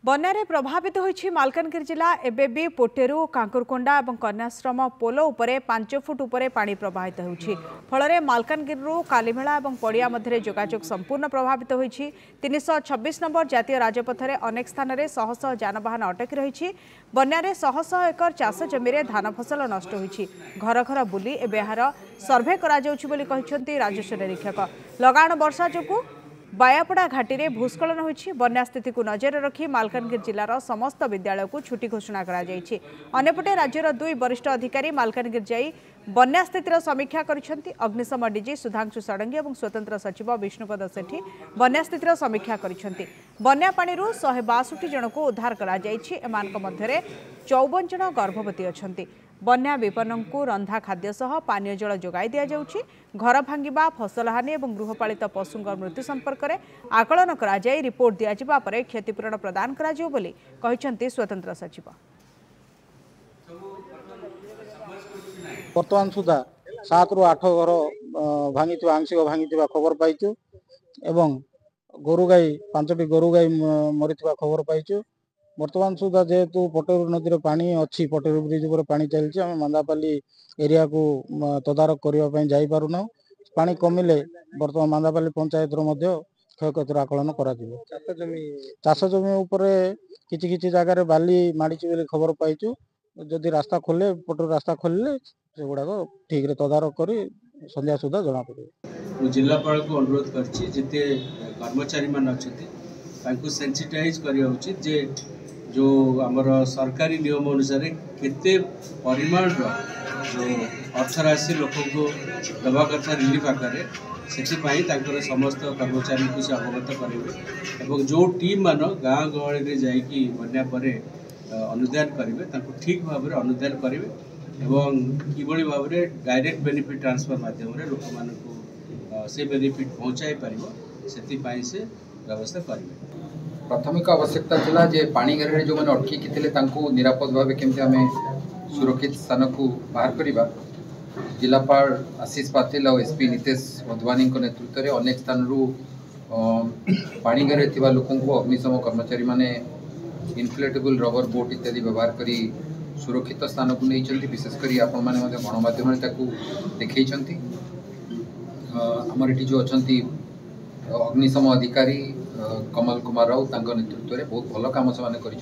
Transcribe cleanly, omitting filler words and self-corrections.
बन्या प्रभावित होइछि मालकानगिरी जिला एबे भी पोटेरू कांकुरकोंडा और कन्याश्रम पोलो उपरे 5 फुट उपरे पानी प्रवाहित होइछि फल मालकानगिरी कालीमेला और पड़िया मध्य जोगाजोग संपूर्ण प्रभावित होइछि 326 नंबर जातीय राजपथ में अनेक स्थान में शह शह जानवाहन अटकी रही बन्या शह शह एकर चाष जमी धान फसल नष्ट होइछि घर घर बुली एहार सर्भे करा जाउछि बोली कहिसेंति राजस्व निरीक्षक लगाण वर्षा जोगु बायापड़ा घाटी में भूस्खलन होइछि बन्या स्थिति को नजर रखी मालकानगिरी जिलार समस्त विद्यालय को छुट्टी घोषणा करा जाइछि अन्यपटे राज्यर 2 वरिष्ठ अधिकारी मालकानगिरी जाई बन्या स्थितिर समीक्षा करिसेंति अग्निशम डीजी सुधांशु षडंगी और स्वतंत्र सचिव विष्णुपद सेठी बन्या स्थितिर समीक्षा करिसेंति बन्या पानीरू 162 जन को उद्धार करा जाइछि एमानक मध्यरे 54 जन गर्भवती अछंती बन्या विपन्न को रंधा खाद्य सह पानीय जल जोगाई दिया जाउछि घर भांगिबा फसल हानि और गृहपालित पशु मृत्यु संपर्क में आकलन करा जाई रिपोर्ट दिया जिबा परे क्षतिपूरण प्रदान करा जियो बोली कहिसेंति स्वतंत्र सचिव वर्तमान सुधा 7 ରୁ 8 घर भांगी आंशिक भांगी खबर पाइचु एवं गोरु गाई 5टी गोरु गाई मरी खबर पाइचु वर्तमान सुधा जेहेतु पटेरू नदी पानी अच्छी पटेरू ब्रिज पर पानी चलती आम मांदापाली एरिया को तदारख करने जाई पारुना पानी कमिले वर्तमान मांदापाली पंचायत क्षयक्षतिर आकलन कर चाष जमी उपरे किछि जगह बाली माड़ी खबर पाइचु जदि रास्ता खोले पटेरू रास्ता खोलिले से गुड़ाक ठीक तदारख कर संध्या सुधा जना पड़े जिलापाल को अनुरोध करते कर्मचारी मान अच्छा सेंसिटाइज करवा उचित जे जो आमर सरकारी नियम अनुसार केते परिमाण जो अर्थराशि लोक को दवा कथा रिलीफ आकार से समस्त कर्मचारी को से अवगत करेंगे और जो टीम मान गाँ गहली जाकि बन्या पर अनुधान करेंगे ठीक भाव में अनुधान करेंगे एवं किभली भाव में डायरेक्ट बेनिफिट ट्रांसफर माध्यम लोक मान से बेनिफिट पहुँचाई पार से व्यवस्था करेंगे प्राथमिक आवश्यकता थिला जे पानी घर जो मैंने अटकी थे निरापद भाव केमती आम सुरक्षित स्थान को बाहर करवा जिलापाल आशीष पाटिल और एसपी नितेश मधुवानी नेतृत्व में अनेक स्थान पानी घर लोक अग्निशम कर्मचारी माने इनफ्लेटेबल रबर बोट इत्यादि व्यवहार कर सुरक्षित स्थान को नहीं विशेषकर आपण मैंने गणमाध्यम देखी आमर ये जो अच्छा अग्निशम अधिकारी कमल कुमार राउत नेतृत्व में बहुत भल कम से कर